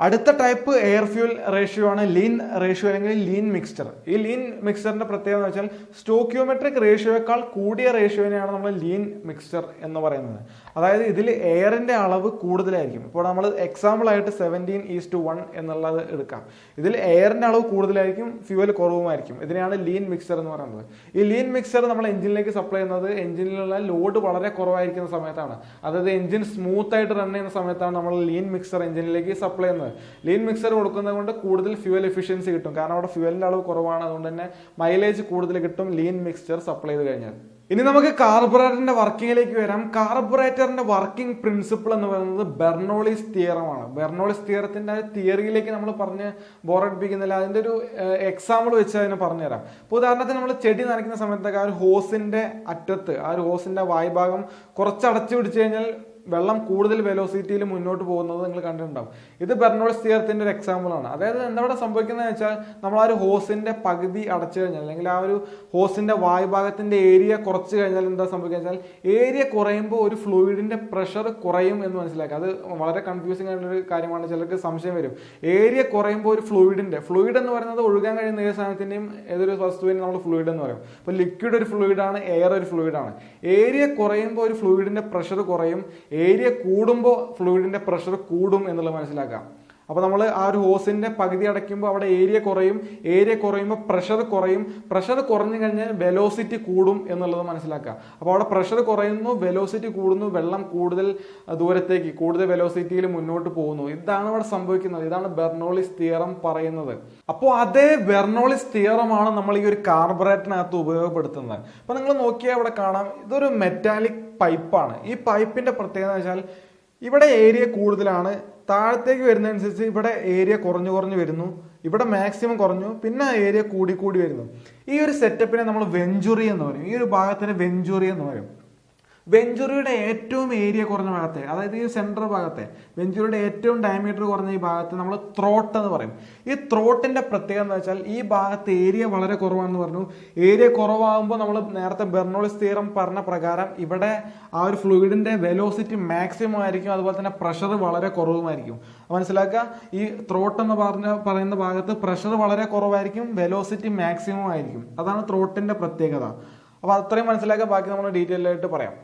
A: അടുത്ത ടൈപ്പ് എയർ ഫ്യൂൽ റേഷ്യോ ആണ് ലീൻ റേഷ്യോ അല്ലെങ്കിൽ ലീൻ മിക്സ്ചർ. ഈ ലീൻ മിക്സ്ചറിന്റെ പ്രത്യേകത എന്ന് വെച്ചാൽ സ്റ്റോക്കിയോമെട്രിക് റേഷ്യോയേക്കാൾ കൂടിയ റേഷ്യോനെയാണ് നമ്മൾ ലീൻ മിക്സ്ചർ എന്ന് പറയുന്നത്. അതായത് ഇതിൽ എയറിൻ്റെ അളവ് കൂടുതലായിരിക്കും. ഇപ്പോൾ നമ്മൾ എക്സാമ്പിളായിട്ട് 17:1 എന്നുള്ളത് എടുക്കാം. ഇതിൽ എയറിൻ്റെ അളവ് കൂടുതലായിരിക്കും, ഫ്യൂവൽ കുറവുമായിരിക്കും. ഇതിനെയാണ് ലീൻ മിക്സർ എന്ന് പറയുന്നത്. ഈ ലീൻ മിക്സർ നമ്മൾ എഞ്ചിനിലേക്ക് സപ്ലൈ ചെയ്യുന്നത് എഞ്ചിനിലുള്ള ലോഡ് വളരെ കുറവായിരിക്കുന്ന സമയത്താണ്. അതായത് എഞ്ചിൻ സ്മൂത്ത് ആയിട്ട് റൺ ചെയ്യുന്ന സമയത്താണ് നമ്മൾ ലീൻ മിക്സർ എഞ്ചിനിലേക്ക് സപ്ലൈ ചെയ്യുന്നത്. ലീൻ മിക്സർ കൊടുക്കുന്നത് കൊണ്ട് കൂടുതൽ ഫ്യൂവൽ എഫിഷ്യൻസി കിട്ടും. കാരണം അവിടെ ഫ്യൂവലിൻ്റെ അളവ് കുറവാണ്, അതുകൊണ്ട് തന്നെ മൈലേജ് കൂടുതൽ കിട്ടും ലീൻ മിക്സർ സപ്ലൈ ചെയ്ത് കഴിഞ്ഞാൽ. ഇനി നമുക്ക് കാർബറേറ്ററിന്റെ വർക്കിങ്ങിലേക്ക് വരാം. കാർബറേറ്ററിന്റെ വർക്കിംഗ് പ്രിൻസിപ്പിൾ എന്ന് പറയുന്നത് ബെർണോളിസ് തിയറമാണ്. ബെർണോളിസ് തിയറത്തിന്റെ തിയറിയിലേക്ക് നമ്മൾ പറഞ്ഞ് ബോറടിപ്പിക്കുന്നില്ല. അതിന്റെ ഒരു എക്സാമ്പിൾ വെച്ച് അതിനെ പറഞ്ഞുതരാം. ഇപ്പോൾ ഉദാഹരണത്തിന് നമ്മൾ ചെടി നനയ്ക്കുന്ന സമയത്തൊക്കെ ആ ഒരു ഹോസിന്റെ അറ്റത്ത്, ആ ഒരു ഹോസിന്റെ വായ്ഭാഗം കുറച്ച് അടച്ചു പിടിച്ചു കഴിഞ്ഞാൽ വെള്ളം കൂടുതൽ വെലോസിറ്റിയിൽ മുന്നോട്ട് പോകുന്നത് നിങ്ങൾ കണ്ടിട്ടുണ്ടാവും. ഇത് ബെർണോളിസ് തിയറത്തിന്റെ ഒരു എക്സാമ്പിൾ ആണ്. അതായത് എന്താ ഇവിടെ സംഭവിക്കുന്നത് വെച്ചാൽ, നമ്മൾ ആ ഒരു ഹോസിന്റെ പകുതി അടച്ചു കഴിഞ്ഞാൽ, അല്ലെങ്കിൽ ആ ഒരു ഹോസിന്റെ വായുഭാഗത്തിന്റെ ഏരിയ കുറച്ച് കഴിഞ്ഞാൽ എന്താ സംഭവിക്കുക വെച്ചാൽ, ഏരിയ കുറയുമ്പോൾ ഒരു ഫ്ലൂയിഡിന്റെ പ്രഷർ കുറയും എന്ന് മനസ്സിലാക്കുക. അത് വളരെ കൺഫ്യൂസിംഗ് ആയിട്ടുള്ള ഒരു കാര്യമാണ്, ചിലർക്ക് സംശയം വരും. ഏരിയ കുറയുമ്പോൾ ഒരു ഫ്ലൂയിഡ് എന്ന് പറയുന്നത് ഒഴുകാൻ കഴിയുന്ന ഏത് സാധനത്തിന്റെയും ഏതൊരു വസ്തുവിനും നമ്മൾ ഫ്ലൂയിഡ് എന്ന് പറയും. ഇപ്പോൾ ലിക്വിഡ് ഒരു ഫ്ലൂയിഡാണ്, എയർ ഒരു ഫ്ലൂയിഡാണ്. ഏരിയ കുറയുമ്പോൾ ഒരു ഫ്ലൂയിഡിന്റെ പ്രഷർ കുറയും, ഏരിയ കൂടുമ്പോൾ ഫ്ലൂയിഡിന്റെ പ്രഷർ കൂടും എന്നുള്ളത് മനസ്സിലാക്കാം. അപ്പോൾ നമ്മൾ ആ ഒരു ഹോസിന്റെ പകുതി അടയ്ക്കുമ്പോൾ അവിടെ ഏരിയ കുറയും, ഏരിയ കുറയുമ്പോൾ പ്രഷർ കുറയും, പ്രഷർ കുറഞ്ഞു കഴിഞ്ഞാൽ വെലോസിറ്റി കൂടും എന്നുള്ളത് മനസ്സിലാക്കുക. അപ്പോൾ അവിടെ പ്രഷർ കുറയുന്നു, വെലോസിറ്റി കൂടുന്നു, വെള്ളം കൂടുതൽ ദൂരത്തേക്ക് കൂടുതൽ വെലോസിറ്റിയിൽ മുന്നോട്ട് പോകുന്നു. ഇതാണ് ഇവിടെ സംഭവിക്കുന്നത്. ഇതാണ് ബെർണോളിസ് തിയറം പറയുന്നത്. അപ്പോൾ അതേ ബെർണോളിസ് തിയറമാണ് നമ്മൾ ഈ ഒരു കാർബറേറ്ററിനകത്ത് ഉപയോഗപ്പെടുത്തുന്നത്. അപ്പോൾ നിങ്ങൾ നോക്കിയാൽ ഇവിടെ കാണാം, ഇതൊരു മെറ്റാലിക് പൈപ്പാണ്. ഈ പൈപ്പിന്റെ പ്രത്യേകത വെച്ചാൽ ഇവിടെ ഏരിയ കൂടുതലാണ്, താഴത്തേക്ക് വരുന്നതനുസരിച്ച് ഇവിടെ ഏരിയ കുറഞ്ഞു വരുന്നു, ഇവിടെ മാക്സിമം കുറഞ്ഞു, പിന്നെ ഏരിയ കൂടി വരുന്നു. ഈ ഒരു സെറ്റപ്പിനെ നമ്മൾ വെഞ്ചുറി എന്ന് പറയും. ഈ ഒരു ഭാഗത്തിന് വെഞ്ചുറി എന്ന് പറയും. വെഞ്ചുറിയുടെ ഏറ്റവും ഏരിയ കുറഞ്ഞ ഭാഗത്തെ, അതായത് ഈ സെൻട്രൽ ഭാഗത്തെ, വെഞ്ചുറിയുടെ ഏറ്റവും ഡയമീറ്റർ കുറഞ്ഞ ഈ ഭാഗത്ത് നമ്മൾ ത്രോട്ട് എന്ന് പറയും. ഈ ത്രോട്ടിന്റെ പ്രത്യേകത എന്ന് വെച്ചാൽ ഈ ഭാഗത്ത് ഏരിയ വളരെ കുറവാണെന്ന് പറഞ്ഞു. ഏരിയ കുറവാകുമ്പോൾ നമ്മൾ നേരത്തെ ബെർണോളിസ് തിയറം പറഞ്ഞ പ്രകാരം ഇവിടെ ആ ഒരു ഫ്ലൂയിഡിന്റെ വെലോസിറ്റി മാക്സിമം ആയിരിക്കും, അതുപോലെ തന്നെ പ്രഷർ വളരെ കുറവുമായിരിക്കും. മനസ്സിലാക്കുക, ഈ ത്രോട്ട് എന്ന് പറയുന്ന ഭാഗത്ത് പ്രഷർ വളരെ കുറവായിരിക്കും, വെലോസിറ്റി മാക്സിമം ആയിരിക്കും. അതാണ് ത്രോട്ടിന്റെ പ്രത്യേകത. അപ്പോൾ അത്രയും മനസ്സിലാക്കുക, ബാക്കി നമ്മൾ ഡീറ്റെയിൽ ആയിട്ട് പറയാം.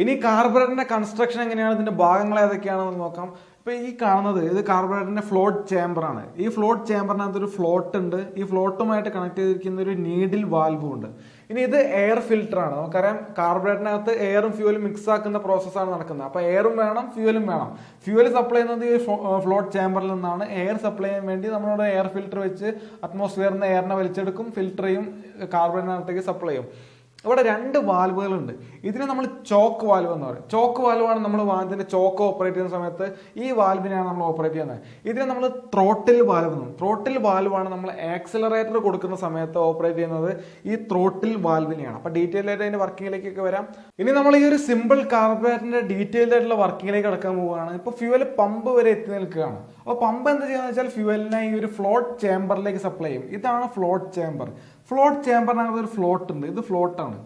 A: ഇനി കാർബറേറ്ററിന്റെ കൺസ്ട്രക്ഷൻ എങ്ങനെയാണ്, ഇതിന്റെ ഭാഗങ്ങൾ ഏതൊക്കെയാണെന്ന് നോക്കാം. ഇപ്പൊ ഈ കാണുന്നത് ഇത് കാർബറേറ്ററിന്റെ ഫ്ലോട്ട് ചേംബർ ആണ്. ഈ ഫ്ലോട്ട് ചേംബറിനകത്ത് ഒരു ഫ്ലോട്ട് ഉണ്ട്. ഈ ഫ്ലോട്ടുമായിട്ട് കണക്ട് ചെയ്തിരിക്കുന്ന ഒരു നീഡിൽ വാൽവും ഉണ്ട്. ഇനി ഇത് എയർ ഫിൽറ്റർ ആണ്. നമുക്കറിയാം കാർബറേറ്ററിനകത്ത് എയറും ഫ്യൂവലും മിക്സ് ആക്കുന്ന പ്രോസസ്സാണ് നടക്കുന്നത്. അപ്പൊ എയറും വേണം, ഫ്യൂവലും വേണം. ഫ്യൂവൽ സപ്ലൈ ചെയ്യുന്നത് ഈ ഫ്ലോട്ട് ചേംബറിൽ നിന്നാണ്. എയർ സപ്ലൈ ചെയ്യാൻ വേണ്ടി നമ്മളിവിടെ എയർ ഫിൽറ്റർ വെച്ച് അറ്റ്മോസ്ഫിയറിൽ നിന്ന് എയറിനെ വലിച്ചെടുക്കും, ഫിൽറ്റർ ചെയ്യും, കാർബറേറ്ററിനകത്തേക്ക് സപ്ലൈ ചെയ്യും. ഇവിടെ രണ്ട് വാൽവുകളുണ്ട്. ഇതിനെ നമ്മൾ ചോക്ക് വാൽവ് എന്ന് പറയും. ചോക്ക് വാൽവാണ് നമ്മൾ വാൽവിന്റെ ചോക്ക് ഓപ്പറേറ്റ് ചെയ്യുന്ന സമയത്ത് ഈ വാൽവിനെയാണ് നമ്മൾ ഓപ്പറേറ്റ് ചെയ്യുന്നത്. ഇതിനെ നമ്മൾ ത്രോട്ടിൽ വാൽവ് എന്നും. ത്രോട്ടിൽ വാൽവാണ് നമ്മൾ ആക്സിലറേറ്റർ കൊടുക്കുന്ന സമയത്ത് ഓപ്പറേറ്റ് ചെയ്യുന്നത് ഈ ത്രോട്ടിൽ വാൽവിനെയാണ്. അപ്പൊ ഡീറ്റെയിൽ ആയിട്ട് അതിന്റെ വർക്കിങ്ങിലേക്കൊക്കെ വരാം. ഇനി നമ്മൾ ഈ ഒരു സിമ്പിൾ കാർബറേറ്ററിന്റെ ഡീറ്റെയിൽഡ് ആയിട്ടുള്ള വർക്കിങ്ങിലേക്ക് കടക്കാൻ പോവുകയാണ്. ഇപ്പൊ ഫ്യൂവൽ പമ്പ് വരെ എത്തി നിൽക്കുകയാണ്. അപ്പോൾ പമ്പ് എന്ത് ചെയ്യുന്നത് വെച്ചാൽ ഫ്യൂവലിനെ ഈ ഒരു ഫ്ലോട്ട് ചേംബറിലേക്ക് സപ്ലൈ ചെയ്യും. ഇതാണ് ഫ്ലോട്ട് ചേംബർ. ഫ്ലോട്ട് ചേംബറിനകത്ത് ഒരു ഫ്ലോട്ട് ഉണ്ട്. ഇത് ഫ്ലോട്ടാണ്.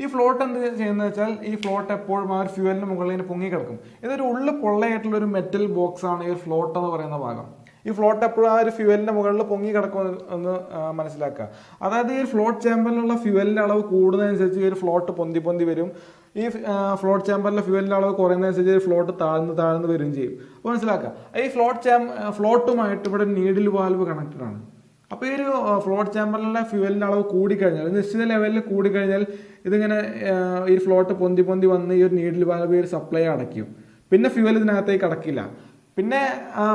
A: ഈ ഫ്ലോട്ട് എന്ത് ചെയ്യുന്നത് വെച്ചാൽ ഈ ഫ്ലോട്ട് എപ്പോഴും ആ ഒരു ഫ്യൂവലിന് മുകളിൽ പൊങ്ങി കിടക്കും. ഇതൊരു ഉള്ളിൽ പൊള്ളയായിട്ടുള്ള ഒരു മെറ്റൽ ബോക്സ് ആണ് ഈ ഒരു ഫ്ലോട്ട് എന്ന് പറയുന്ന ഭാഗം. ഈ ഫ്ലോട്ട് എപ്പോഴും ആ ഒരു ഫ്യൂവലിന്റെ മുകളിൽ പൊങ്ങി കിടക്കും എന്ന് മനസ്സിലാക്കുക. അതായത് ഈ ഫ്ലോട്ട് ചേംബറിലുള്ള ഫ്യൂവലിന്റെ അളവ് കൂടുന്നതനുസരിച്ച് ഈ ഒരു ഫ്ലോട്ട് പൊന്തി വരും. ഈ ഫ്ലോട്ട് ചേംബറിലെ ഫ്യൂവലിന്റെ അളവ് കുറയുന്നതനുസരിച്ച് ഈ ഫ്ലോട്ട് താഴ്ന്ന് വരും ചെയ്യും. അപ്പോൾ മനസ്സിലാക്കുക, ഈ ഫ്ലോട്ടുമായിട്ട് ഇവിടെ നീഡിൽ വാൽവ് കണക്റ്റഡ് ആണ്. അപ്പോൾ ഈ ഒരു ഫ്ലോട്ട് ചേംബറിലുള്ള ഫ്യൂവലിന്റെ അളവ് കൂടിക്കഴിഞ്ഞാൽ, നിശ്ചിത ലെവലിൽ കൂടിക്കഴിഞ്ഞാൽ ഇതിങ്ങനെ ഈ ഫ്ലോട്ട് പൊന്തി വന്ന് ഈ ഒരു നീഡിൽ വാൽവ് ഈ ഒരു സപ്ലൈ അടയ്ക്കും. പിന്നെ ഫ്യൂവൽ ഇതിനകത്തേക്ക് അടക്കില്ല. പിന്നെ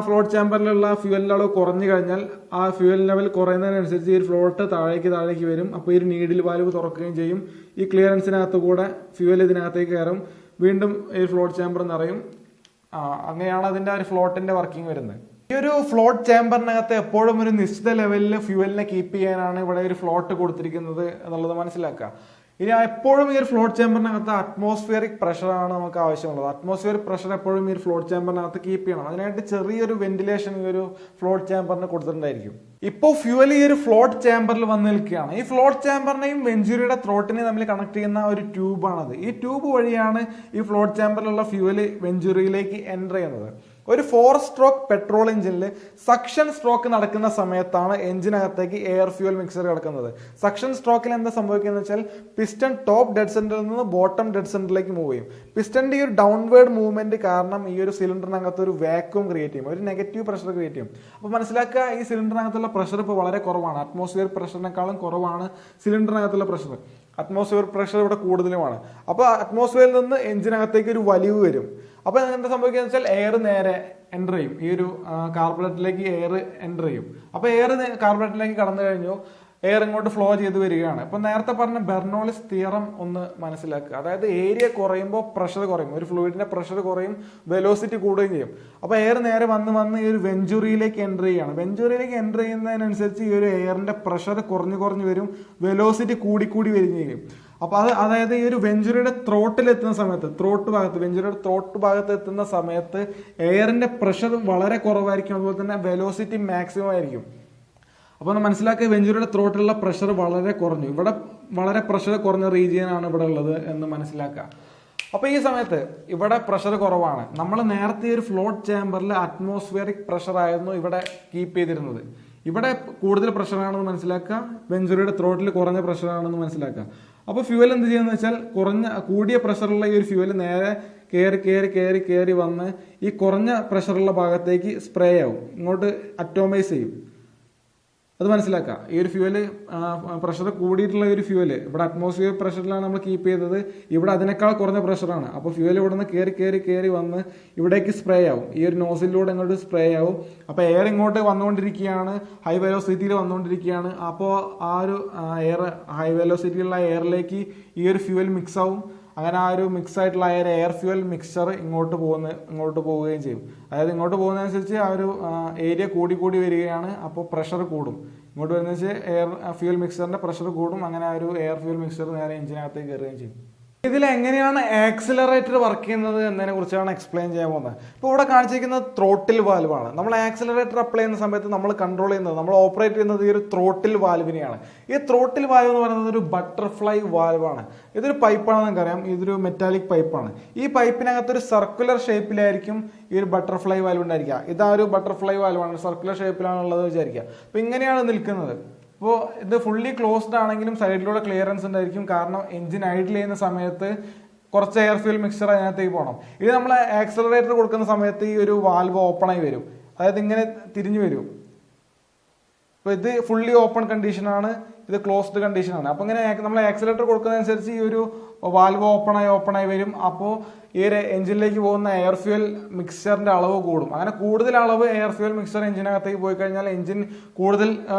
A: ഫ്ലോട്ട് ചേംബറിലുള്ള ഫ്യൂവലിന്റെ അളവ് കുറഞ്ഞു കഴിഞ്ഞാൽ ആ ഫ്യൂവൽ ലെവൽ കുറയുന്നതിനനുസരിച്ച് ഈ ഫ്ലോട്ട് താഴേക്ക് വരും. അപ്പോൾ ഈ ഒരു നീഡിൽ വാൽവ് തുറക്കുകയും ചെയ്യും. ഈ ക്ലിയറൻസിനകത്ത് കൂടെ ഫ്യൂവൽ ഇതിനകത്തേക്ക് കയറും. വീണ്ടും ഈ ഫ്ലോട്ട് ചേംബർ നിറയും. അങ്ങനെയാണ് അതിന്റെ ഒരു ഫ്ലോട്ടിന്റെ വർക്കിംഗ് വരുന്നത്. ഈ ഒരു ഫ്ലോട്ട് ചേംബറിനകത്ത് എപ്പോഴും ഒരു നിശ്ചിത ലെവലിൽ ഫ്യൂവലിനെ കീപ്പ് ചെയ്യാനാണ് ഇവിടെ ഒരു ഫ്ലോട്ട് കൊടുത്തിരിക്കുന്നത് എന്നുള്ളത് മനസ്സിലാക്കുക. ഇനി എപ്പോഴും ഈ ഒരു ഫ്ലോട്ട് ചേംബറിനകത്ത് അറ്റ്മോസ്ഫിയറിക് പ്രഷറാണ് നമുക്ക് ആവശ്യമുള്ളത്. അറ്റ്മോസ്ഫിയറിക് പ്രഷർ എപ്പോഴും ഈ ഒരു ഫ്ലോട്ട് ചേംബറിനകത്ത് കീപ്പ് ചെയ്യണം. അതിനായിട്ട് ചെറിയൊരു വെന്റിലേഷൻ ഈ ഒരു ഫ്ലോട്ട് ചേംബറിന് കൊടുത്തിട്ടുണ്ടായിരിക്കും. ഇപ്പോൾ ഫ്യൂവൽ ഈ ഒരു ഫ്ലോട്ട് ചേംബറിൽ വന്ന് നിൽക്കുകയാണ്. ഈ ഫ്ലോട്ട് ചേംബറിനെയും വെഞ്ചുറിയുടെ ത്രോട്ടിനെയും തമ്മിൽ കണക്ട് ചെയ്യുന്ന ഒരു ട്യൂബാണത്. ഈ ട്യൂബ് വഴിയാണ് ഈ ഫ്ലോട്ട് ചേംബറിലുള്ള ഫ്യൂവൽ വെഞ്ചുറിയിലേക്ക് എൻ്റർ ചെയ്യുന്നത്.
B: ഒരു 4 സ്ട്രോക്ക് പെട്രോൾ എഞ്ചിനിൽ സക്ഷൻ സ്ട്രോക്ക് നടക്കുന്ന സമയത്താണ് എഞ്ചിനകത്തേക്ക് എയർ ഫ്യൂൽ മിക്സർ കിടക്കുന്നത്. സക്ഷൻ സ്ട്രോക്കിൽ എന്താ സംഭവിക്കുന്നത് വെച്ചാൽ പിസ്റ്റൺ ടോപ്പ് ഡെഡ് സെന്ററിൽ നിന്ന് ബോട്ടം ഡെഡ് സെന്ററിലേക്ക് മൂവ് ചെയ്യും. പിസ്റ്റന്റെ ഈ ഒരു ഡൗൺവേർഡ് മൂവ്മെന്റ് കാരണം ഈ ഒരു സിലിണ്ടറിനകത്ത് ഒരു വാക്യൂം ക്രിയേറ്റ് ചെയ്യും, ഒരു നെഗറ്റീവ് പ്രഷർ ക്രിയേറ്റ് ചെയ്യും. അപ്പോൾ മനസ്സിലാക്കുക, ഈ സിലിണ്ടറിനകത്തുള്ള പ്രഷർ ഇപ്പോൾ വളരെ കുറവാണ്. അറ്റ്മോസ്ഫിയർ പ്രഷറിനേക്കാളും കുറവാണ് സിലിണ്ടറിനകത്തുള്ള പ്രഷർ. അറ്റ്മോസ്ഫിയർ പ്രഷർ ഇവിടെ കൂടുതലുമാണ്. അപ്പോൾ അറ്റ്മോസ്ഫിയറിൽ നിന്ന് എഞ്ചിനകത്തേക്ക് ഒരു വലിവ് വരും. അപ്പോൾ എന്താ സംഭവിക്കുക വെച്ചാൽ എയർ നേരെ എൻ്റർ ചെയ്യും, ഈ ഒരു കാർബറേറ്ററിലേക്ക് എയർ എൻ്റർ ചെയ്യും. അപ്പോൾ എയർ കാർബറേറ്ററിലേക്ക് കടന്നു കഴിഞ്ഞു, എയർ ഇങ്ങോട്ട് ഫ്ലോ ചെയ്ത് വരികയാണ്. അപ്പം നേരത്തെ പറഞ്ഞ ബെർണോളിസ് തിയറം ഒന്ന് മനസ്സിലാക്കുക. അതായത് ഏരിയ കുറയുമ്പോൾ പ്രഷർ കുറയും, ഒരു ഫ്ലൂയിഡിന്റെ പ്രഷർ കുറയും, വെലോസിറ്റി കൂടുകയും ചെയ്യും. അപ്പോൾ എയർ നേരെ വന്ന് ഈ ഒരു വെഞ്ചുറിയിലേക്ക് എൻ്റർ ചെയ്യുകയാണ്. വെഞ്ചുറിയിലേക്ക് എൻ്റർ ചെയ്യുന്നതിനനുസരിച്ച് ഈ ഒരു എയറിന്റെ പ്രഷർ കുറഞ്ഞു വരും, വെലോസിറ്റി കൂടി വരികയും ചെയ്യും. അപ്പോൾ അതായത് ഈ ഒരു വെഞ്ചുറിയുടെ ത്രോട്ടിൽ എത്തുന്ന സമയത്ത്, വെഞ്ചുറിയുടെ ത്രോട്ട് ഭാഗത്ത് എത്തുന്ന സമയത്ത് എയറിന്റെ പ്രഷർ വളരെ കുറവായിരിക്കും, അതുപോലെ തന്നെ വെലോസിറ്റി മാക്സിമം ആയിരിക്കും. അപ്പോൾ ഒന്ന് മനസ്സിലാക്കുക, വെഞ്ചുറിയുടെ ത്രോട്ടിലുള്ള പ്രഷർ വളരെ കുറഞ്ഞു. ഇവിടെ വളരെ പ്രഷർ കുറഞ്ഞ റീജിയൻ ആണ് ഇവിടെ ഉള്ളത് എന്ന് മനസ്സിലാക്കുക. അപ്പോൾ ഈ സമയത്ത് ഇവിടെ പ്രഷർ കുറവാണ്. നമ്മൾ നേരത്തെ ഒരു ഫ്ലോട്ട് ചേമ്പറിൽ അറ്റ്മോസ്ഫിയറിക് പ്രഷർ ആയിരുന്നു ഇവിടെ കീപ്പ് ചെയ്തിരുന്നത്. ഇവിടെ കൂടുതൽ പ്രഷറാണെന്ന് മനസ്സിലാക്കുക, വെഞ്ചുറിയുടെ ത്രോട്ടിൽ കുറഞ്ഞ പ്രഷറാണെന്ന് മനസ്സിലാക്കുക. അപ്പോൾ ഫ്യൂവൽ എന്ത് ചെയ്യുന്നത് വെച്ചാൽ കൂടിയ പ്രഷറുള്ള ഈ ഒരു ഫ്യൂവൽ നേരെ കയറി വന്ന് ഈ കുറഞ്ഞ പ്രഷറുള്ള ഭാഗത്തേക്ക് സ്പ്രേ ആവും, ഇങ്ങോട്ട് അറ്റോമൈസ് ചെയ്യും. അത് മനസ്സിലാക്കുക. ഈ ഒരു ഫ്യൂവല് പ്രഷർ കൂടിയിട്ടുള്ള ഒരു ഫ്യൂവല് ഇവിടെ അറ്റ്മോസ്ഫിയർ പ്രഷറിലാണ് നമ്മൾ കീപ്പ് ചെയ്തത്, ഇവിടെ അതിനേക്കാൾ കുറഞ്ഞ പ്രഷറാണ്. അപ്പോൾ ഫ്യൂവൽ ഇവിടെ നിന്ന് കയറി വന്ന് ഇവിടേക്ക് സ്പ്രേ ആവും, ഈ ഒരു നോസിലൂടെ ഇങ്ങോട്ട് സ്പ്രേ ആവും. അപ്പോൾ എയർ ഇങ്ങോട്ട് വന്നുകൊണ്ടിരിക്കുകയാണ്, ഹൈ വെലോസിറ്റിയിൽ വന്നുകൊണ്ടിരിക്കുകയാണ്. അപ്പോൾ ആ ഒരു എയർ ഹൈ വെലോസിറ്റിയിലുള്ള എയറിലേക്ക് ഈ ഒരു ഫ്യൂവൽ മിക്സ് ആവും. അങ്ങനെ ആ ഒരു മിക്സ് ആയിട്ടുള്ള എയർ ഫ്യൂവൽ മിക്സ്ചർ ഇങ്ങോട്ട് പോവുകയും ചെയ്യും. അതായത് ഇങ്ങോട്ട് പോകുന്നതനുസരിച്ച് ആ ഒരു ഏരിയ കൂടി വരികയാണ്. അപ്പോൾ പ്രഷർ കൂടും. ഇങ്ങോട്ട് വരുന്നതെന്ന് വെച്ചാൽ എയർ ഫ്യൂവൽ മിക്സറിന്റെ പ്രഷർ കൂടും. അങ്ങനെ ആ ഒരു എയർ ഫ്യൂവൽ മിക്സർ നേരെ എഞ്ചിനകത്തേക്ക് കയറുകയും ചെയ്യും. ഇതിൽ എങ്ങനെയാണ് ആക്സിലറേറ്റർ വർക്ക് ചെയ്യുന്നത് എന്നതിനെ കുറിച്ചാണ് എക്സ്പ്ലെയിൻ ചെയ്യാൻ പോകുന്നത്. ഇപ്പോൾ ഇവിടെ കാണിച്ചിരിക്കുന്നത് ത്രോട്ടിൽ വാൽവാണ്. നമ്മൾ ആക്സിലറേറ്റർ അപ്ലൈ ചെയ്യുന്ന സമയത്ത് നമ്മൾ കൺട്രോൾ ചെയ്യുന്നത്, നമ്മൾ ഓപ്പറേറ്റ് ചെയ്യുന്നത് ഈ ഒരു ത്രോട്ടിൽ വാൽവിനെയാണ്. ഈ ത്രോട്ടിൽ വാൽവ് എന്ന് പറയുന്നത് ഒരു ബട്ടർഫ്ലൈ വാൽവാണ്. ഇതൊരു പൈപ്പാണെന്ന് നമുക്കറിയാം, ഇതൊരു മെറ്റാലിക് പൈപ്പാണ്. ഈ പൈപ്പിനകത്തൊരു സർക്കുലർ ഷേപ്പിലായിരിക്കും ഈ ഒരു ബട്ടർഫ്ലൈ വാൽവ് ഉണ്ടായിരിക്കുക. ഇതാ ഒരു ബട്ടർഫ്ലൈ വാൽവാണ്, സർക്കുലർ ഷേപ്പിലാണുള്ളത് വിചാരിക്കുക. അപ്പോൾ ഇങ്ങനെയാണ് നിൽക്കുന്നത്. അപ്പോൾ ഇത് ഫുള്ളി ക്ലോസ്ഡ് ആണെങ്കിലും സൈഡിലൂടെ ക്ലിയറൻസ് ഉണ്ടായിരിക്കും, കാരണം എഞ്ചിൻ ഐഡിൽ ചെയ്യുന്ന സമയത്ത് കുറച്ച് എയർ ഫ്യൂൽ മിക്സർ അതിനകത്തേക്ക് പോകണം. ഇത് നമ്മൾ ആക്സിലറേറ്റർ കൊടുക്കുന്ന സമയത്ത് ഈ ഒരു വാൽവ് ഓപ്പൺ ആയി വരും, അതായത് ഇങ്ങനെ തിരിഞ്ഞു വരും. അപ്പോൾ ഇത് ഫുള്ളി ഓപ്പൺ കണ്ടീഷനാണ്, ഇത് ക്ലോസ്ഡ് കണ്ടീഷനാണ്. അപ്പോൾ ഇങ്ങനെ നമ്മൾ ആക്സിലറേറ്റർ കൊടുക്കുന്നതനുസരിച്ച് ഈ ഒരു വാൽവ് ഓപ്പണായി വരും. അപ്പോൾ ഈ ഒരു എഞ്ചിനിലേക്ക് പോകുന്ന എയർ ഫ്യൂൽ മിക്സറിന്റെ അളവ് കൂടും. അങ്ങനെ കൂടുതൽ അളവ് എയർ ഫ്യൂൽ മിക്സർ എഞ്ചിനകത്തേക്ക് പോയി കഴിഞ്ഞാൽ എഞ്ചിൻ കൂടുതൽ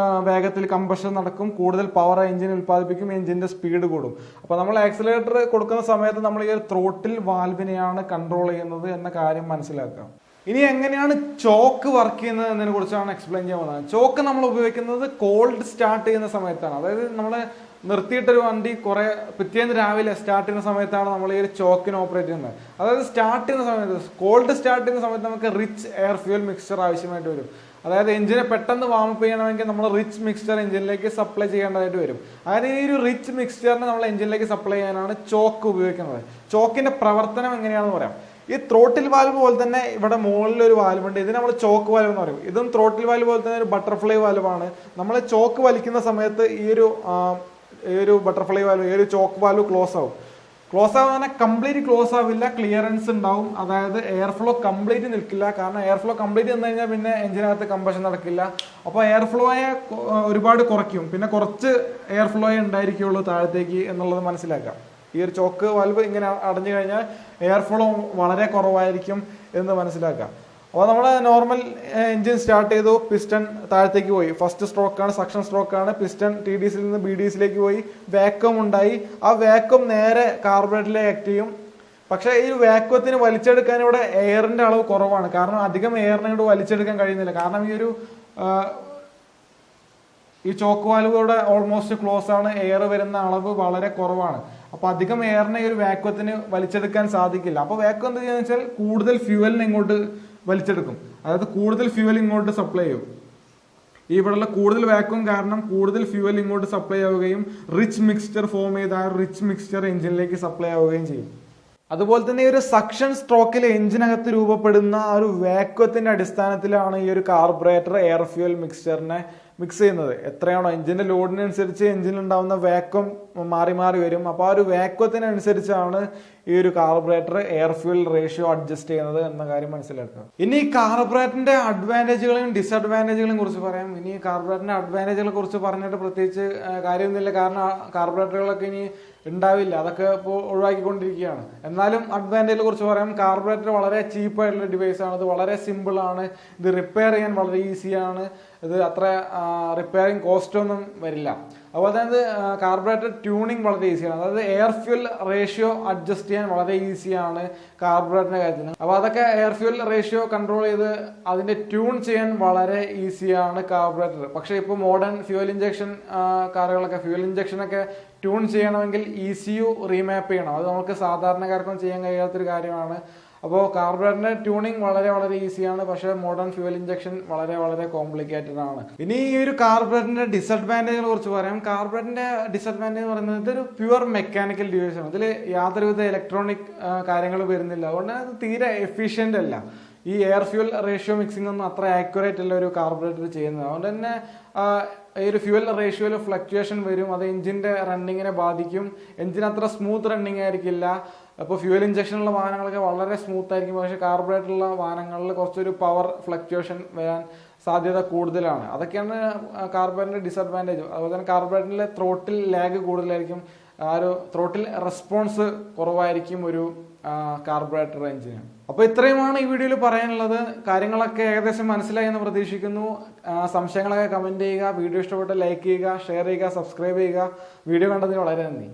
B: വേഗത്തിൽ കമ്പഷൻ നടക്കും, കൂടുതൽ പവർ എഞ്ചിൻ ഉൽപ്പാദിപ്പിക്കും, എഞ്ചിന്റെ സ്പീഡ് കൂടും. അപ്പോൾ നമ്മൾ ആക്സിലറേറ്റർ കൊടുക്കുന്ന സമയത്ത് നമ്മൾ ഈ ഒരു ത്രോട്ടിൽ വാൽവിനെയാണ് കൺട്രോൾ ചെയ്യുന്നത് എന്ന കാര്യം മനസ്സിലാക്കാം. ഇനി എങ്ങനെയാണ് ചോക്ക് വർക്ക് ചെയ്യുന്നത് എന്നതിനെ കുറിച്ചാണ് എക്സ്പ്ലെയിൻ ചെയ്യാൻ പോകുന്നത്. ചോക്ക് നമ്മൾ ഉപയോഗിക്കുന്നത് കോൾഡ് സ്റ്റാർട്ട് ചെയ്യുന്ന സമയത്താണ്. അതായത് നമ്മൾ നിർത്തിയിട്ടൊരു വണ്ടി പിറ്റേന്ന് രാവിലെ സ്റ്റാർട്ട് ചെയ്യുന്ന സമയത്താണ് നമ്മൾ ഈ ഒരു ചോക്കിന് ഓപ്പറേറ്റ് ചെയ്യുന്നത്. അതായത് സ്റ്റാർട്ട് ചെയ്യുന്ന സമയത്ത്, കോൾഡ് സ്റ്റാർട്ട് ചെയ്യുന്ന സമയത്ത് നമുക്ക് റിച്ച് എയർ ഫ്യൂൽ മിക്സ്ചർ ആവശ്യമായിട്ട് വരും. അതായത് എഞ്ചിനെ പെട്ടെന്ന് വാമപ്പ് ചെയ്യണമെങ്കിൽ നമ്മൾ റിച്ച് മിക്സ്ചർ എഞ്ചിനിലേക്ക് സപ്ലൈ ചെയ്യേണ്ടതായിട്ട് വരും. അതായത് ഈ ഒരു റിച്ച് മിക്സ്ചറിനെ നമ്മൾ എഞ്ചിനിലേക്ക് സപ്ലൈ ചെയ്യാനാണ് ചോക്ക് ഉപയോഗിക്കുന്നത്. ചോക്കിന്റെ പ്രവർത്തനം എങ്ങനെയാണെന്ന് പറയാം. ഈ ത്രോട്ടിൽ വാൽവ് പോലെ തന്നെ ഇവിടെ മുകളിൽ ഒരു വാൽവ് ഉണ്ട്, ഇത് നമ്മൾ ചോക്ക് വാൽവ് എന്ന് പറയും. ഇതും ത്രോട്ടിൽ വാൽവ് പോലെ തന്നെ ഒരു ബട്ടർഫ്ലൈ വാൽവാണ്. നമ്മൾ ചോക്ക് വലിക്കുന്ന സമയത്ത് ഈ ഒരു ബട്ടർഫ്ലൈ വാൽവ്, ഈ ഒരു ചോക്ക് വാൽവ് ക്ലോസ് ആവും. പറഞ്ഞാൽ കംപ്ലീറ്റ് ക്ലോസ് ആവില്ല, ക്ലിയറൻസ് ഉണ്ടാവും. അതായത് എയർ ഫ്ലോ കംപ്ലീറ്റ് നിൽക്കില്ല, കാരണം എയർ ഫ്ലോ കംപ്ലീറ്റ് വന്നു കഴിഞ്ഞാൽ പിന്നെ എഞ്ചിനകത്ത് കമ്പഷൻ നടക്കില്ല. അപ്പോൾ എയർ ഫ്ലോയെ ഒരുപാട് കുറയ്ക്കും, പിന്നെ കുറച്ച് എയർ ഫ്ലോയെ ഉണ്ടായിരിക്കുള്ളൂ താഴത്തേക്ക് എന്നുള്ളത് മനസ്സിലാക്കാം. ഈ ഒരു ചോക്ക് വാൽവ് ഇങ്ങനെ അടഞ്ഞു കഴിഞ്ഞാൽ എയർ ഫ്ലോ വളരെ കുറവായിരിക്കും എന്ന് മനസ്സിലാക്കാം. അപ്പോൾ നമ്മൾ നോർമൽ എഞ്ചിൻ സ്റ്റാർട്ട് ചെയ്തു, പിസ്റ്റൺ താഴത്തേക്ക് പോയി, ഫസ്റ്റ് സ്ട്രോക്കാണ്, സക്ഷൻ സ്ട്രോക്കാണ്. പിസ്റ്റൺ TDSയിൽ നിന്ന് BDSയിലേക്ക് പോയി, വാക്വം ഉണ്ടായി. ആ വാക്വം നേരെ കാർബറേറ്ററിലേക്ക് ആക്ട് ചെയ്യും. പക്ഷേ ഈ വാക്വത്തിന് വലിച്ചെടുക്കാൻ ഇവിടെ എയറിന്റെ അളവ് കുറവാണ്, കാരണം അധികം എയറിനെ കൊണ്ട് വലിച്ചെടുക്കാൻ കഴിയുന്നില്ല. കാരണം ഈ ചോക്ക് വാൽവുകളുടെ ഓൾമോസ്റ്റ് ക്ലോസ് ആണ്, എയർ വരുന്ന അളവ് വളരെ കുറവാണ്. അപ്പൊ അധികം എയറിനെ ഈ ഒരു വാക്വത്തിന് വലിച്ചെടുക്കാൻ സാധിക്കില്ല. അപ്പൊ വാക്വം എന്താ ചെയ്യുക വെച്ചാൽ കൂടുതൽ ഫ്യൂവലിനെ ഇങ്ങോട്ട് വലിച്ചെടുക്കും, അതായത് കൂടുതൽ ഫ്യൂവൽ ഇങ്ങോട്ട് സപ്ലൈ ചെയ്യും. ഈ ഇവിടെയുള്ള കൂടുതൽ വാക്വം കാരണം കൂടുതൽ ഫ്യൂവൽ ഇങ്ങോട്ട് സപ്ലൈ ആവുകയും റിച്ച് മിക്സ്ചർ ഫോം ചെയ്ത ആ റിച്ച് മിക്സ്ചർ എഞ്ചിനിലേക്ക് സപ്ലൈ ആവുകയും ചെയ്യും. അതുപോലെ തന്നെ ഈ ഒരു സക്ഷൻ സ്ട്രോക്കിൽ എഞ്ചിനകത്ത് രൂപപ്പെടുന്ന ആ ഒരു വാക്വത്തിന്റെ അടിസ്ഥാനത്തിലാണ് ഈ ഒരു കാർബറേറ്റർ എയർ ഫ്യൂൽ മിക്സ്ചറിനെ മിക്സ് ചെയ്യുന്നത്. എത്രയാണോ എഞ്ചിന്റെ ലോഡിനനുസരിച്ച് എഞ്ചിനിൽ ഉണ്ടാവുന്ന വാക്വം മാറി മാറി വരും. അപ്പോൾ ആ ഒരു വാക്വത്തിനനുസരിച്ചാണ് ഈ ഒരു carburettor air fuel ratio adjust ചെയ്യുന്നത് എന്ന കാര്യം മനസ്സിലാക്കുക. ഇനി കാർബറേറ്ററിന്റെ അഡ്വാൻറ്റേജുകളെയും ഡിസഡ്വാൻറ്റേജുകളെയും കുറിച്ച് പറയാം. ഇനി കാർബറേറ്ററിന്റെ അഡ്വാൻറ്റേജുകളെ കുറിച്ച് പറഞ്ഞിട്ട് പ്രത്യേകിച്ച് കാര്യമൊന്നുമില്ല, കാരണം കാർബറേറ്ററുകളൊക്കെ ഇനി ഉണ്ടാവില്ല, അതൊക്കെ ഇപ്പോൾ ഒഴിവാക്കിക്കൊണ്ടിരിക്കുകയാണ്. എന്നാലും അഡ്വാൻറ്റേജിനെ കുറിച്ച് പറയാം. കാർബറേറ്റർ വളരെ ചീപ്പായിട്ടുള്ള ഡിവൈസ് ആണ്. ഇത് വളരെ സിമ്പിൾ ആണ്. ഇത് റിപ്പയർ ചെയ്യാൻ വളരെ ഈസിയാണ്. ഇത് അത്ര റിപ്പയറിങ് കോസ്റ്റ് ഒന്നും വരില്ല. അതുപോലെ തന്നെ കാർബറേറ്റർ ട്യൂണിങ് വളരെ ഈസിയാണ്. അതായത് എയർ ഫ്യൂൽ റേഷ്യോ അഡ്ജസ്റ്റ് ചെയ്യാൻ വളരെ ഈസിയാണ് കാർബറേറ്ററിന്റെ കാര്യത്തിൽ. അപ്പോൾ അതൊക്കെ എയർ ഫ്യൂൽ റേഷ്യോ കൺട്രോൾ ചെയ്ത് അതിന്റെ ട്യൂൺ ചെയ്യാൻ വളരെ ഈസിയാണ് കാർബറേറ്റർ. പക്ഷേ ഇപ്പോൾ മോഡേൺ ഫ്യൂൽ ഇഞ്ചക്ഷൻ കാറുകളൊക്കെ ഫ്യൂൽ ഇഞ്ചക്ഷനൊക്കെ ട്യൂൺ ചെയ്യണമെങ്കിൽ ECU റീമാപ്പ് ചെയ്യണം. അത് നമുക്ക് സാധാരണക്കാർക്കും ചെയ്യാൻ കഴിയാത്തൊരു കാര്യമാണ്. അപ്പോൾ കാർബറേറ്ററിന്റെ ട്യൂണിങ് വളരെ വളരെ ഈസിയാണ്. പക്ഷേ മോഡേൺ ഫ്യൂൽ ഇഞ്ചക്ഷൻ വളരെ വളരെ കോംപ്ലിക്കേറ്റഡ് ആണ്. ഇനി ഈ ഒരു കാർബറേറ്ററിന്റെ ഡിസഡ്വാൻറ്റേജുകളെ കുറിച്ച് പറയാം. കാർബറേറ്ററിന്റെ ഡിസഡ്വാൻറ്റേജ് എന്ന് പറയുന്നത് ഇതൊരു പ്യുവർ മെക്കാനിക്കൽ ഡിവൈസ് ആണ്. ഇതിൽ യാതൊരുവിധ ഇലക്ട്രോണിക് കാര്യങ്ങൾ വരുന്നില്ല. അതുകൊണ്ട് അത് തീരെ എഫിഷ്യന്റ് അല്ല. ഈ എയർ ഫ്യൂൽ റേഷ്യോ മിക്സിംഗ് ഒന്നും അത്ര ആക്യുറേറ്റ് അല്ല ഒരു കാർബറേറ്റർ ചെയ്യുന്നത്. അതുകൊണ്ട് തന്നെ ഈ ഒരു ഫ്യൂൽ റേഷ്യോയിൽ ഫ്ലക്ച്വേഷൻ വരും. അത് എഞ്ചിന്റെ റണ്ണിങ്ങിനെ ബാധിക്കും. എഞ്ചിൻ അത്ര സ്മൂത്ത് റണ്ണിങ് ആയിരിക്കില്ല. അപ്പോൾ ഫ്യൂൽ ഇഞ്ചക്ഷനുള്ള വാഹനങ്ങളൊക്കെ വളരെ സ്മൂത്ത് ആയിരിക്കും. പക്ഷേ കാർബറേറ്ററുള്ള വാഹനങ്ങളിൽ കുറച്ചൊരു പവർ ഫ്ലക്ച്വേഷൻ വരാൻ സാധ്യത കൂടുതലാണ്. അതൊക്കെയാണ് കാർബറേറ്ററിന്റെ ഡിസഡ്വാൻറ്റേജ്. അതുപോലെ തന്നെ കാർബറേറ്ററിലെ ത്രോട്ടിൽ ലാഗ് കൂടുതലായിരിക്കും. ആ ഒരു ത്രോട്ടിൽ റെസ്പോൺസ് കുറവായിരിക്കും ഒരു കാർബറേറ്റർ എഞ്ചിന്. അപ്പോൾ ഇത്രയുമാണ് ഈ വീഡിയോയിൽ പറയാനുള്ളത്. കാര്യങ്ങളൊക്കെ ഏകദേശം മനസ്സിലായി എന്ന് പ്രതീക്ഷിക്കുന്നു. സംശയങ്ങളൊക്കെ കമന്റ് ചെയ്യുക. വീഡിയോ ഇഷ്ടപ്പെട്ട ലൈക്ക് ചെയ്യുക, ഷെയർ ചെയ്യുക, സബ്സ്ക്രൈബ് ചെയ്യുക. വീഡിയോ കണ്ടതിന് വളരെ നന്ദി.